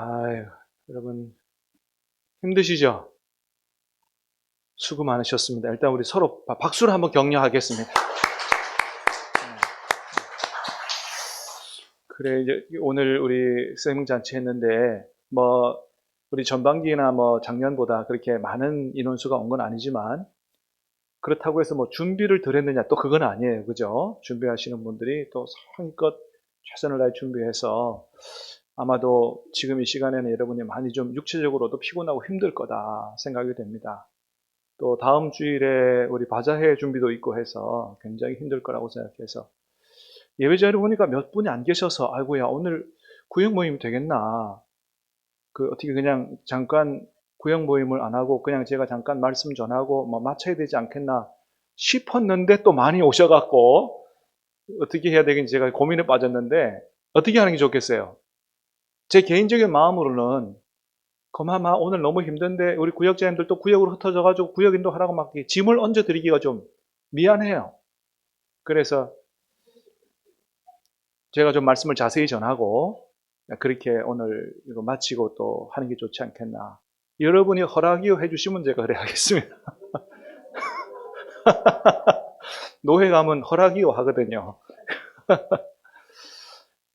아유, 여러분 힘드시죠? 수고 많으셨습니다. 일단 우리 서로 박수를 한번 격려하겠습니다. 그래, 이제 오늘 우리 생잔치 했는데, 우리 전반기나 작년보다 그렇게 많은 인원수가 온 건 아니지만, 그렇다고 해서 준비를 덜 했느냐, 또 그건 아니에요. 그죠? 준비하시는 분들이 또 성의껏 최선을 다해 준비해서, 아마도 지금 이 시간에는 여러분이 많이 좀 육체적으로도 피곤하고 힘들 거다 생각이 됩니다. 또 다음 주일에 우리 바자회 준비도 있고 해서 굉장히 힘들 거라고 생각해서 예배자리에 보니까 몇 분이 안 계셔서 아이고야 오늘 구역 모임 되겠나, 어떻게 그냥 잠깐 구역 모임을 안 하고 그냥 제가 잠깐 말씀 전하고 마쳐야 되지 않겠나 싶었는데 또 많이 오셔갖고 어떻게 해야 되겠는지 제가 고민에 빠졌는데 어떻게 하는 게 좋겠어요? 제 개인적인 마음으로는 그나마 오늘 너무 힘든데 우리 구역자님들 또 구역으로 흩어져가지고 구역 인도하라고 막 짐을 얹어드리기가 좀 미안해요. 그래서 제가 좀 말씀을 자세히 전하고 그렇게 오늘 이거 마치고 또 하는 게 좋지 않겠나. 여러분이 허락이요 해주시면 제가 그래 하겠습니다. 노회 가면 허락이요 하거든요.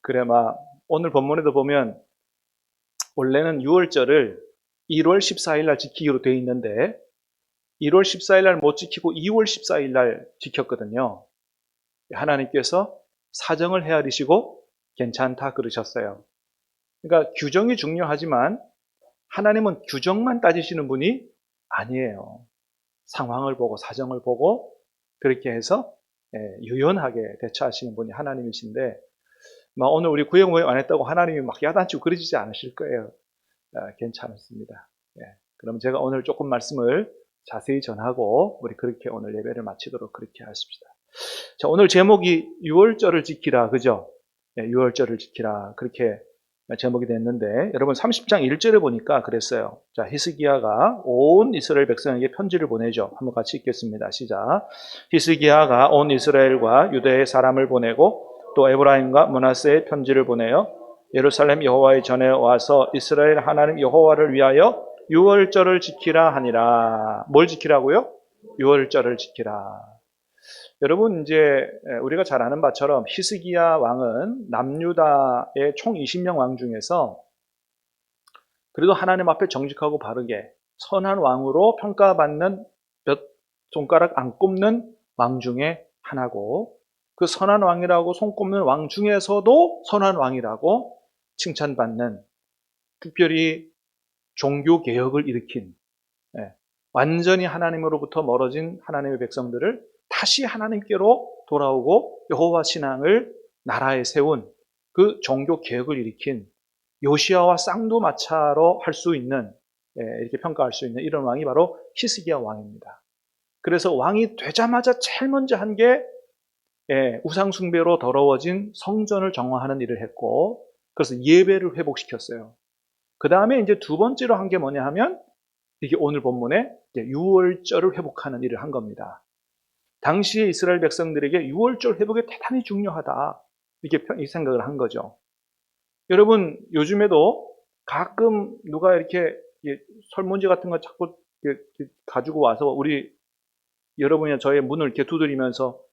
그래 오늘 본문에도 보면 원래는 6월절을 1월 14일 날 지키기로 돼 있는데 1월 14일 날 못 지키고 2월 14일 날 지켰거든요. 하나님께서 사정을 헤아리시고 괜찮다 그러셨어요. 그러니까 규정이 중요하지만 하나님은 규정만 따지시는 분이 아니에요. 상황을 보고 사정을 보고 그렇게 해서 유연하게 대처하시는 분이 하나님이신데 오늘 우리 구역 모임 안 했다고 하나님이 막 야단치고 그러지 않으실 거예요. 괜찮습니다. 그럼 제가 오늘 조금 말씀을 자세히 전하고 우리 그렇게 오늘 예배를 마치도록 그렇게 하십시다. 자, 오늘 제목이 6월절을 지키라, 그죠? 6월절을 지키라 그렇게 제목이 됐는데 여러분 30장 1절에 보니까 그랬어요. 자, 히스기야가 온 이스라엘 백성에게 편지를 보내죠. 한번 같이 읽겠습니다. 시작. 히스기야가 온 이스라엘과 유대의 사람을 보내고 또 에브라임과 므낫세의 편지를 보내어 예루살렘 여호와의 전에 와서 이스라엘 하나님 여호와를 위하여 6월절을 지키라 하니라. 뭘 지키라고요? 6월절을 지키라. 여러분 이제 우리가 잘 아는 바처럼 히스기야 왕은 남유다의 총 20명 왕 중에서 그래도 하나님 앞에 정직하고 바르게 선한 왕으로 평가받는 몇 손가락 안 꼽는 왕 중에 하나고 그 선한 왕이라고 손꼽는 왕 중에서도 선한 왕이라고 칭찬받는 특별히 종교개혁을 일으킨 완전히 하나님으로부터 멀어진 하나님의 백성들을 다시 하나님께로 돌아오고 여호와 신앙을 나라에 세운 그 종교 개혁을 일으킨 요시야와 쌍두마차로 할 수 있는 이렇게 평가할 수 있는 이런 왕이 바로 히스기야 왕입니다. 그래서 왕이 되자마자 제일 먼저 한 게 우상 숭배로 더러워진 성전을 정화하는 일을 했고 그래서 예배를 회복시켰어요. 그 다음에 이제 두 번째로 한 게 뭐냐 하면 이게 오늘 본문에 6월절을 회복하는 일을 한 겁니다. 당시에 이스라엘 백성들에게 6월절 회복이 대단히 중요하다 이렇게 생각을 한 거죠. 여러분 요즘에도 가끔 누가 이렇게 설문지 같은 거 자꾸 가지고 와서 우리 여러분이 저의 문을 이렇게 두드리면서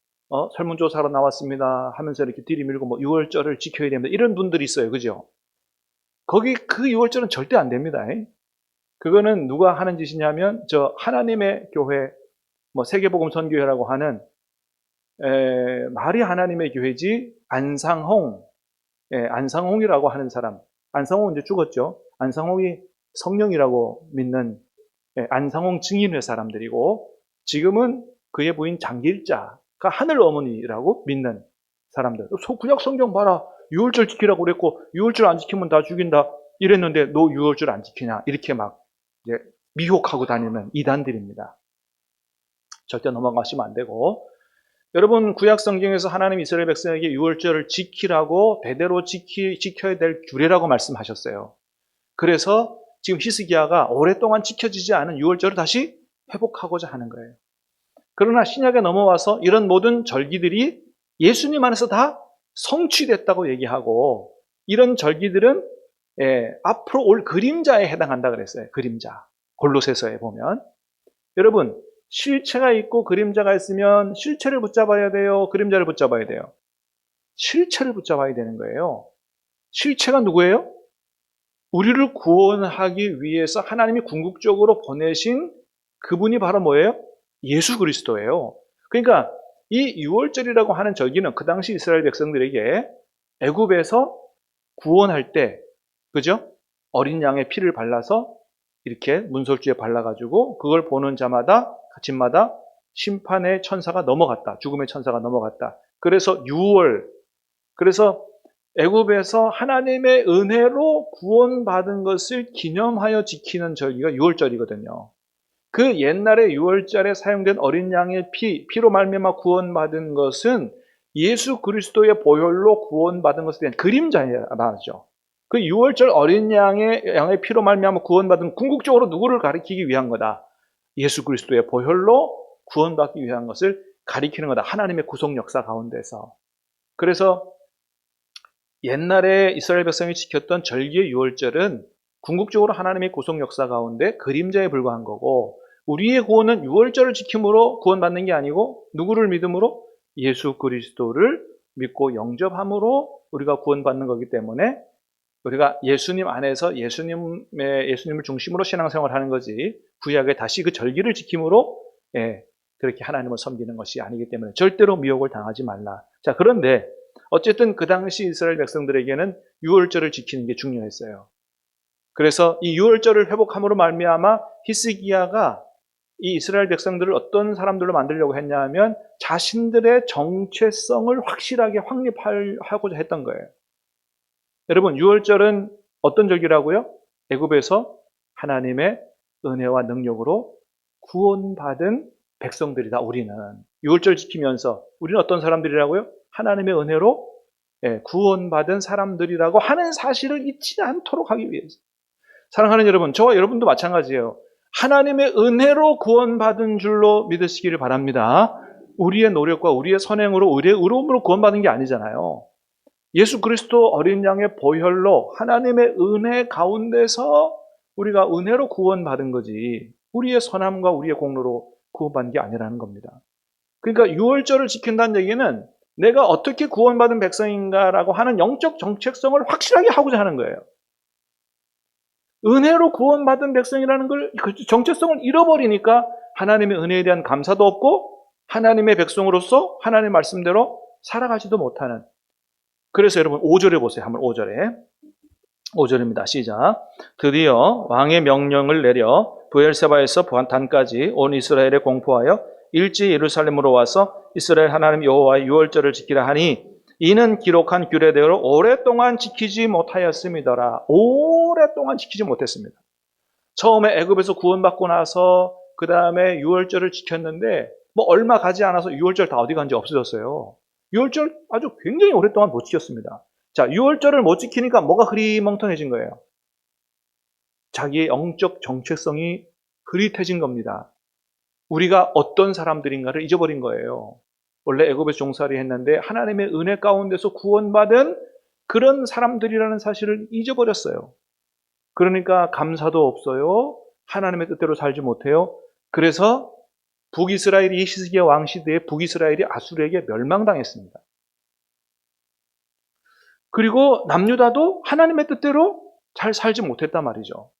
설문조사로 나왔습니다 하면서 이렇게 들이밀고 6월절을 지켜야 됩니다 이런 분들이 있어요. 그죠? 거기 그 6월절은 절대 안 됩니다. 그거는 누가 하는 짓이냐면 저 하나님의 교회 세계복음 선교회라고 하는 말이 하나님의 교회지 안상홍이라고 하는 사람. 안상홍은 이제 죽었죠. 안상홍이 성령이라고 믿는 안상홍 증인회 사람들이고 지금은 그의 부인 장길자가 하늘 어머니라고 믿는 사람들. 구약 성경 봐라. 6월절 지키라고 그랬고 6월절 안 지키면 다 죽인다 이랬는데 너 6월절 안 지키냐 이렇게 막 미혹하고 다니는 이단들입니다. 절대 넘어가시면 안 되고 여러분 구약 성경에서 하나님 이스라엘 백성에게 6월절을 지키라고 대대로 지켜야 될 규례라고 말씀하셨어요. 그래서 지금 히스기야가 오랫동안 지켜지지 않은 6월절을 다시 회복하고자 하는 거예요. 그러나 신약에 넘어와서 이런 모든 절기들이 예수님 안에서 다 성취됐다고 얘기하고 이런 절기들은 앞으로 올 그림자에 해당한다 그랬어요. 그림자. 골로새서에 보면. 여러분, 실체가 있고 그림자가 있으면 실체를 붙잡아야 돼요? 그림자를 붙잡아야 돼요? 실체를 붙잡아야 되는 거예요. 실체가 누구예요? 우리를 구원하기 위해서 하나님이 궁극적으로 보내신 그분이 바로 뭐예요? 예수 그리스도예요. 그러니까 이 유월절이라고 하는 절기는 그 당시 이스라엘 백성들에게 애굽에서 구원할 때, 그죠? 어린 양의 피를 발라서 이렇게 문설주에 발라가지고 그걸 보는 자마다, 집마다 심판의 천사가 넘어갔다. 죽음의 천사가 넘어갔다. 그래서 유월, 그래서 애굽에서 하나님의 은혜로 구원받은 것을 기념하여 지키는 절기가 유월절이거든요. 그 옛날에 유월절에 사용된 어린 양의 피로 말미암아 구원받은 것은 예수 그리스도의 보혈로 구원받은 것에 대한 그림자죠. 그 유월절 어린 양의 피로 말미암아 구원받은 궁극적으로 누구를 가리키기 위한 거다. 예수 그리스도의 보혈로 구원받기 위한 것을 가리키는 거다. 하나님의 구속 역사 가운데서. 그래서 옛날에 이스라엘 백성이 지켰던 절기의 유월절은 궁극적으로 하나님의 구속 역사 가운데 그림자에 불과한 거고, 우리의 구원은 유월절을 지킴으로 구원받는 게 아니고 누구를 믿음으로? 예수 그리스도를 믿고 영접함으로 우리가 구원받는 거기 때문에 우리가 예수님 안에서 예수님을 중심으로 신앙생활을 하는 거지, 구약에 다시 그 절기를 지킴으로 그렇게 하나님을 섬기는 것이 아니기 때문에 절대로 미혹을 당하지 말라. 자, 그런데 어쨌든 그 당시 이스라엘 백성들에게는 유월절을 지키는 게 중요했어요. 그래서 이 유월절을 회복함으로 말미암아 히스기야가 이 이스라엘 백성들을 어떤 사람들로 만들려고 했냐 하면 자신들의 정체성을 확실하게 확립하고자 했던 거예요. 여러분, 유월절은 어떤 절기라고요? 애굽에서 하나님의 은혜와 능력으로 구원받은 백성들이다. 우리는 유월절 지키면서 우리는 어떤 사람들이라고요? 하나님의 은혜로 구원받은 사람들이라고 하는 사실을 잊지 않도록 하기 위해서. 사랑하는 여러분, 저와 여러분도 마찬가지예요. 하나님의 은혜로 구원받은 줄로 믿으시기를 바랍니다. 우리의 노력과 우리의 선행으로, 우리의 의로움으로 구원받은 게 아니잖아요. 예수 그리스도 어린 양의 보혈로 하나님의 은혜 가운데서 우리가 은혜로 구원받은 거지, 우리의 선함과 우리의 공로로 구원받은 게 아니라는 겁니다. 그러니까 유월절을 지킨다는 얘기는 내가 어떻게 구원받은 백성인가라고 하는 영적 정체성을 확실하게 하고자 하는 거예요. 은혜로 구원받은 백성이라는 걸, 그 정체성을 잃어버리니까 하나님의 은혜에 대한 감사도 없고 하나님의 백성으로서 하나님의 말씀대로 살아가지도 못하는. 그래서 여러분 5절에 보세요. 한번 5절에. 5절입니다. 시작. 드디어 왕의 명령을 내려 브엘세바에서 단까지 온 이스라엘에 공포하여 일찍 예루살렘으로 와서 이스라엘 하나님 여호와의 유월절을 지키라 하니 이는 기록한 규례대로 오랫동안 지키지 못하였음이더라. 오랫동안 지키지 못했습니다. 처음에 애굽에서 구원받고 나서 그 다음에 유월절을 지켰는데 뭐 얼마 가지 않아서 유월절 다 어디 간지 없어졌어요. 유월절 아주 굉장히 오랫동안 못 지켰습니다. 자, 유월절을 못 지키니까 뭐가 흐리멍텅해진 거예요? 자기의 영적 정체성이 흐릿해진 겁니다. 우리가 어떤 사람들인가를 잊어버린 거예요. 원래 애굽에서 종살이 했는데 하나님의 은혜 가운데서 구원받은 그런 사람들이라는 사실을 잊어버렸어요. 그러니까 감사도 없어요. 하나님의 뜻대로 살지 못해요. 그래서 북이스라엘이 히스기야 왕 시대에 북이스라엘이 아수르에게 멸망당했습니다. 그리고 남유다도 하나님의 뜻대로 잘 살지 못했단 말이죠.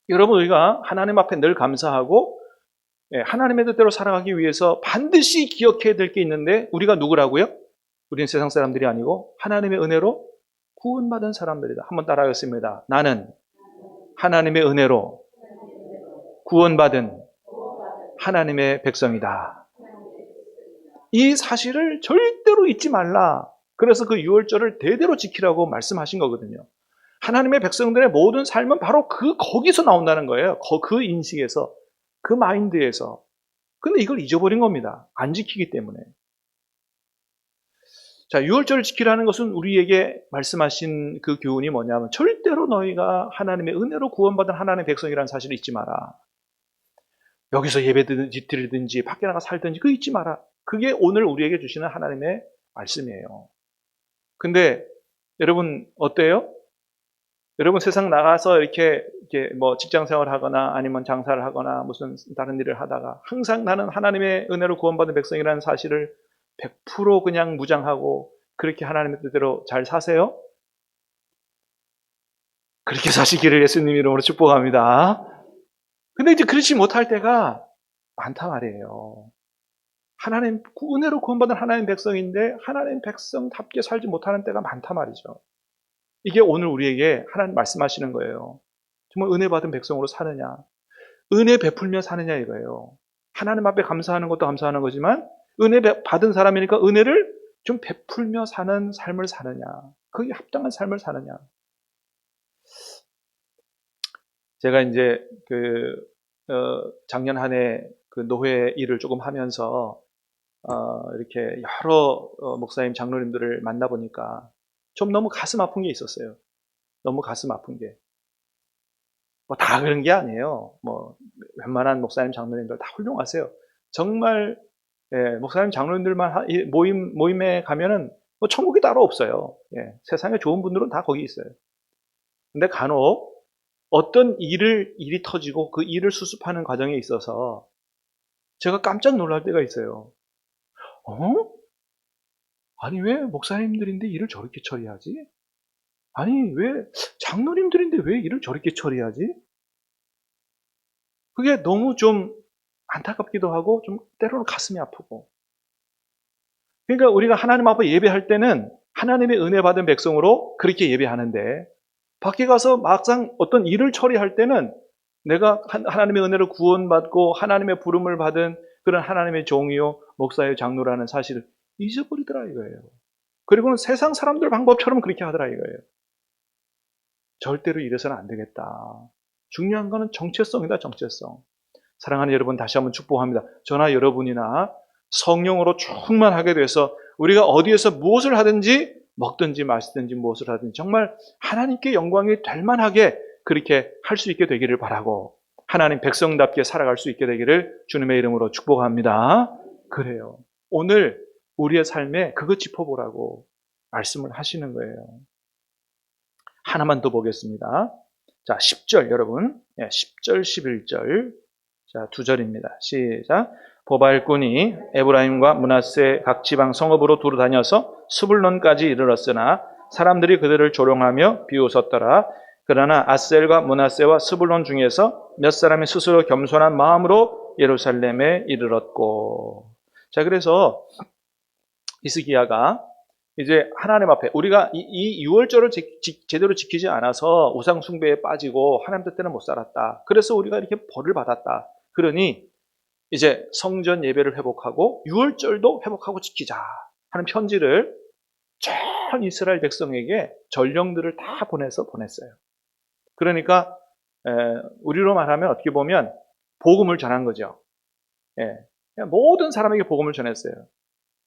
여러분, 우리가 하나님 앞에 늘 감사하고 하나님의 뜻대로 살아가기 위해서 반드시 기억해야 될 게 있는데, 우리가 누구라고요? 우리는 세상 사람들이 아니고 하나님의 은혜로 구원받은 사람들이다. 한번 따라하겠습니다. 나는 하나님의 은혜로 구원받은 하나님의 백성이다. 이 사실을 절대로 잊지 말라. 그래서 그 유월절을 대대로 지키라고 말씀하신 거거든요. 하나님의 백성들의 모든 삶은 바로 거기서 나온다는 거예요. 그 인식에서, 그 마인드에서. 근데 이걸 잊어버린 겁니다. 안 지키기 때문에. 자, 유월절을 지키라는 것은 우리에게 말씀하신 그 교훈이 뭐냐면 절대로 너희가 하나님의 은혜로 구원받은 하나님의 백성이라는 사실을 잊지 마라. 여기서 예배 드리든지 밖에 나가 살든지 그거 잊지 마라. 그게 오늘 우리에게 주시는 하나님의 말씀이에요. 근데 여러분 어때요? 여러분 세상 나가서 이렇게 뭐 직장 생활을 하거나 아니면 장사를 하거나 무슨 다른 일을 하다가 항상 나는 하나님의 은혜로 구원받은 백성이라는 사실을 100% 그냥 무장하고 그렇게 하나님의 뜻대로 잘 사세요? 그렇게 사시기를 예수님 이름으로 축복합니다. 근데 이제 그렇지 못할 때가 많다 말이에요. 하나님, 은혜로 구원받은 하나님 백성인데 하나님 백성답게 살지 못하는 때가 많다 말이죠. 이게 오늘 우리에게 하나님 말씀하시는 거예요. 정말 은혜 받은 백성으로 사느냐, 은혜 베풀며 사느냐 이거예요. 하나님 앞에 감사하는 것도 감사하는 거지만 은혜 받은 사람이니까 은혜를 좀 베풀며 사는 삶을 사느냐, 그게 합당한 삶을 사느냐. 제가 이제 작년 한 해 그 노회 일을 조금 하면서 이렇게 여러 목사님, 장로님들을 만나보니까 좀 너무 가슴 아픈 게 있었어요. 너무 가슴 아픈 게. 뭐 다 그런 게 아니에요. 뭐 웬만한 목사님, 장로님들 다 훌륭하세요. 정말 목사님, 장로님들만 모임에 가면은 뭐 천국이 따로 없어요. 세상에 좋은 분들은 다 거기 있어요. 근데 간혹 어떤 일이 터지고 그 일을 수습하는 과정에 있어서 제가 깜짝 놀랄 때가 있어요. 아니 왜 목사님들인데 일을 저렇게 처리하지? 아니 왜 장로님들인데 왜 일을 저렇게 처리하지? 그게 너무 좀 안타깝기도 하고 좀 때로는 가슴이 아프고. 그러니까 우리가 하나님 앞에 예배할 때는 하나님의 은혜 받은 백성으로 그렇게 예배하는데 밖에 가서 막상 어떤 일을 처리할 때는 내가 하나님의 은혜로 구원받고 하나님의 부름을 받은 그런 하나님의 종이요 목사의 장로라는 사실을 잊어버리더라 이거예요. 그리고는 세상 사람들 방법처럼 그렇게 하더라 이거예요. 절대로 이래서는 안 되겠다. 중요한 거는 정체성이다, 정체성. 사랑하는 여러분, 다시 한번 축복합니다. 저나 여러분이나 성령으로 충만하게 돼서 우리가 어디에서 무엇을 하든지 먹든지 마시든지 무엇을 하든지 정말 하나님께 영광이 될 만하게 그렇게 할 수 있게 되기를 바라고 하나님 백성답게 살아갈 수 있게 되기를 주님의 이름으로 축복합니다. 그래요. 오늘 우리의 삶에 그거 짚어보라고 말씀을 하시는 거예요. 하나만 더 보겠습니다. 자, 10절 여러분. 10절, 11절. 자, 2절입니다. 시작. 보발꾼이 에브라임과 므낫세 각 지방 성읍으로 두루 다녀서 스불론까지 이르렀으나 사람들이 그들을 조롱하며 비웃었더라. 그러나 아셀과 므낫세와 스불론 중에서 몇 사람이 스스로 겸손한 마음으로 예루살렘에 이르렀고. 자, 그래서 히스기야가 이제 하나님 앞에 우리가 이 유월절을 제대로 지키지 않아서 우상 숭배에 빠지고 하나님 뜻대로 못 살았다. 그래서 우리가 이렇게 벌을 받았다. 그러니 이제 성전 예배를 회복하고 유월절도 회복하고 지키자 하는 편지를 전 이스라엘 백성에게 전령들을 다 보냈어요. 그러니까 우리로 말하면 어떻게 보면 복음을 전한 거죠. 모든 사람에게 복음을 전했어요.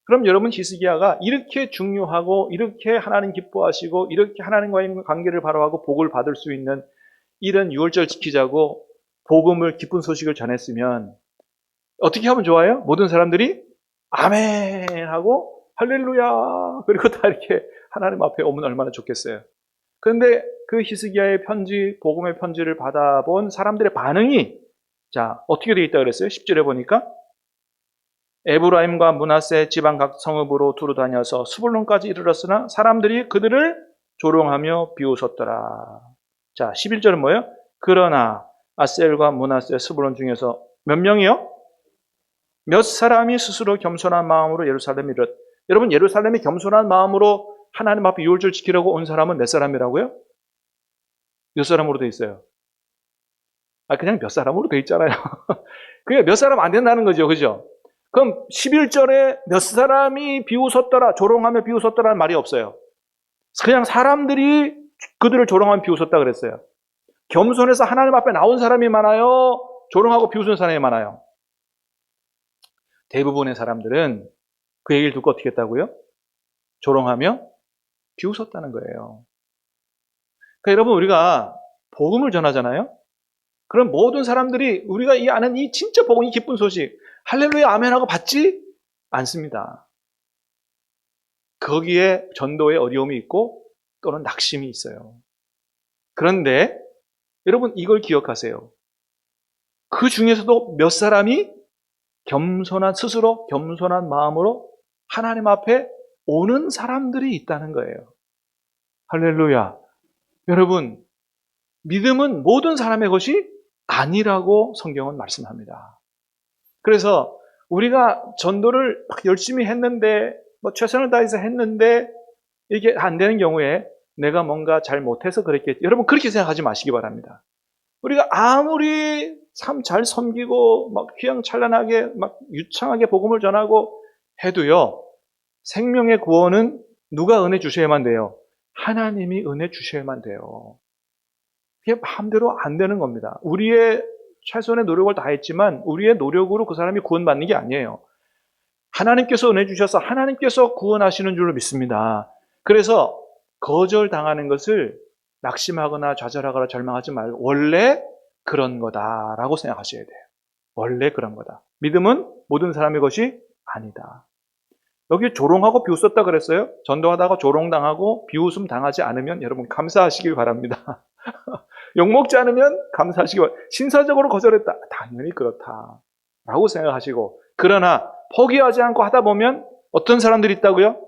그럼 여러분 히스기야가 이렇게 중요하고 이렇게 하나님 기뻐하시고 이렇게 하나님과의 관계를 바로하고 복을 받을 수 있는 이런 유월절 지키자고 복음을 기쁜 소식을 전했으면 어떻게 하면 좋아요? 모든 사람들이 아멘 하고 할렐루야 그리고 다 이렇게 하나님 앞에 오면 얼마나 좋겠어요. 그런데 그 히스기야의 편지, 복음의 편지를 받아본 사람들의 반응이 자 어떻게 되어 있다 그랬어요? 10절에 보니까 에브라임과 므낫세 지방 각 성읍으로 두루 다녀서 스불론까지 이르렀으나 사람들이 그들을 조롱하며 비웃었더라. 자, 11절은 뭐예요? 그러나 아셀과 므낫세 스불론 중에서 몇 명이요? 몇 사람이 스스로 겸손한 마음으로 예루살렘에 이르렀. 여러분 예루살렘이 겸손한 마음으로 하나님 앞에 유월절 지키려고 온 사람은 몇 사람이라고요? 몇 사람으로 돼 있어요? 그냥 몇 사람으로 돼 있잖아요. 그게 몇 사람 안 된다는 거죠. 그죠? 그럼 11절에 몇 사람이 비웃었더라, 조롱하며 비웃었더라는 말이 없어요. 그냥 사람들이 그들을 조롱하며 비웃었다 그랬어요. 겸손해서 하나님 앞에 나온 사람이 많아요? 조롱하고 비웃은 사람이 많아요? 대부분의 사람들은 그 얘기를 듣고 어떻게 했다고요? 조롱하며 비웃었다는 거예요. 그러니까 여러분 우리가 복음을 전하잖아요? 그럼 모든 사람들이 우리가 이 아는 이 진짜 복음이 기쁜 소식 할렐루야 아멘하고 받지 않습니다. 거기에 전도에 어려움이 있고 또는 낙심이 있어요. 그런데 여러분 이걸 기억하세요. 그 중에서도 몇 사람이 스스로 겸손한 마음으로 하나님 앞에 오는 사람들이 있다는 거예요. 할렐루야. 여러분, 믿음은 모든 사람의 것이 아니라고 성경은 말씀합니다. 그래서 우리가 전도를 막 열심히 했는데, 최선을 다해서 했는데, 이게 안 되는 경우에 내가 뭔가 잘 못해서 그랬겠지. 여러분, 그렇게 생각하지 마시기 바랍니다. 우리가 아무리 참 잘 섬기고, 막 휘황찬란하게, 막 유창하게 복음을 전하고 해도요, 생명의 구원은 누가 은혜 주셔야만 돼요? 하나님이 은혜 주셔야만 돼요. 그게 마음대로 안 되는 겁니다. 우리의 최선의 노력을 다했지만 우리의 노력으로 그 사람이 구원받는 게 아니에요. 하나님께서 은혜 주셔서 하나님께서 구원하시는 줄로 믿습니다. 그래서 거절당하는 것을 낙심하거나 좌절하거나 절망하지 말고 원래 그런 거다라고 생각하셔야 돼요. 원래 그런 거다. 믿음은 모든 사람의 것이 아니다. 여기 조롱하고 비웃었다 그랬어요. 전도하다가 조롱당하고 비웃음 당하지 않으면 여러분 감사하시길 바랍니다. 욕먹지 않으면 감사하시기 바랍니다. 신사적으로 거절했다. 당연히 그렇다라고 생각하시고, 그러나 포기하지 않고 하다 보면 어떤 사람들이 있다고요?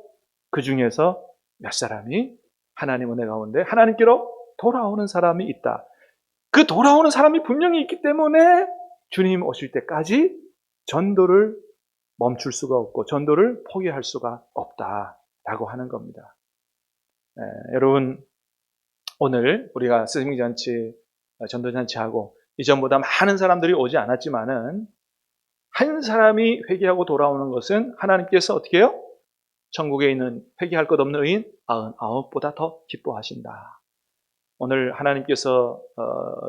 그 중에서 몇 사람이 하나님 은혜 가운데 하나님께로 돌아오는 사람이 있다. 그 돌아오는 사람이 분명히 있기 때문에 주님 오실 때까지 전도를 멈출 수가 없고 전도를 포기할 수가 없다라고 하는 겁니다. 여러분, 오늘 우리가 스승잔치, 전도잔치하고 이전보다 많은 사람들이 오지 않았지만은 한 사람이 회개하고 돌아오는 것은 하나님께서 어떻게 해요? 천국에 있는 회개할 것 없는 의인 99보다 더 기뻐하신다. 오늘 하나님께서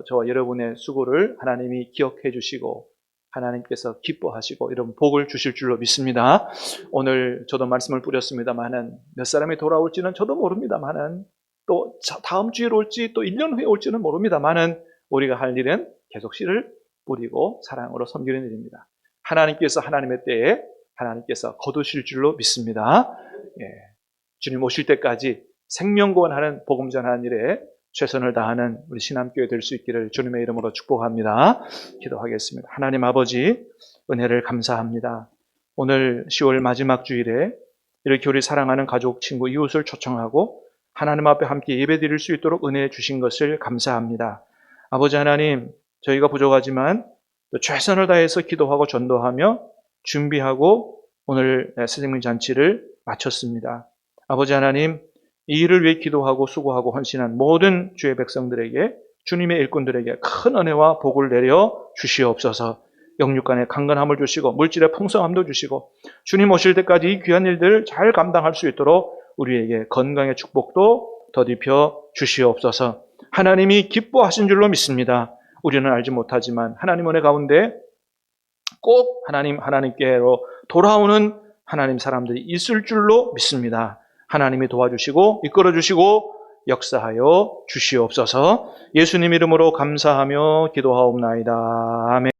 저와 여러분의 수고를 하나님이 기억해 주시고 하나님께서 기뻐하시고 이런 복을 주실 줄로 믿습니다. 오늘 저도 말씀을 뿌렸습니다만은 몇 사람이 돌아올지는 저도 모릅니다만은 또 다음 주에 올지 또 1년 후에 올지는 모릅니다만은 우리가 할 일은 계속 씨를 뿌리고 사랑으로 섬기는 일입니다. 하나님께서 하나님의 때에 하나님께서 거두실 줄로 믿습니다. 주님 오실 때까지 생명구원하는 복음 전하는 일에 최선을 다하는 우리 신함교회 될 수 있기를 주님의 이름으로 축복합니다. 기도하겠습니다. 하나님 아버지, 은혜를 감사합니다. 오늘 10월 마지막 주일에 이렇게 우리 사랑하는 가족, 친구, 이웃을 초청하고 하나님 앞에 함께 예배드릴 수 있도록 은혜 주신 것을 감사합니다. 아버지 하나님, 저희가 부족하지만 또 최선을 다해서 기도하고 전도하며 준비하고 오늘 스승님 잔치를 마쳤습니다. 아버지 하나님, 이 일을 위해 기도하고 수고하고 헌신한 모든 주의 백성들에게, 주님의 일꾼들에게 큰 은혜와 복을 내려 주시옵소서. 영육간에 강건함을 주시고 물질의 풍성함도 주시고 주님 오실 때까지 이 귀한 일들을 잘 감당할 수 있도록 우리에게 건강의 축복도 더딥혀 주시옵소서. 하나님이 기뻐하신 줄로 믿습니다. 우리는 알지 못하지만 하나님 은혜 가운데 꼭 하나님께로 돌아오는 하나님 사람들이 있을 줄로 믿습니다. 하나님이 도와주시고 이끌어주시고 역사하여 주시옵소서. 예수님 이름으로 감사하며 기도하옵나이다. 아멘.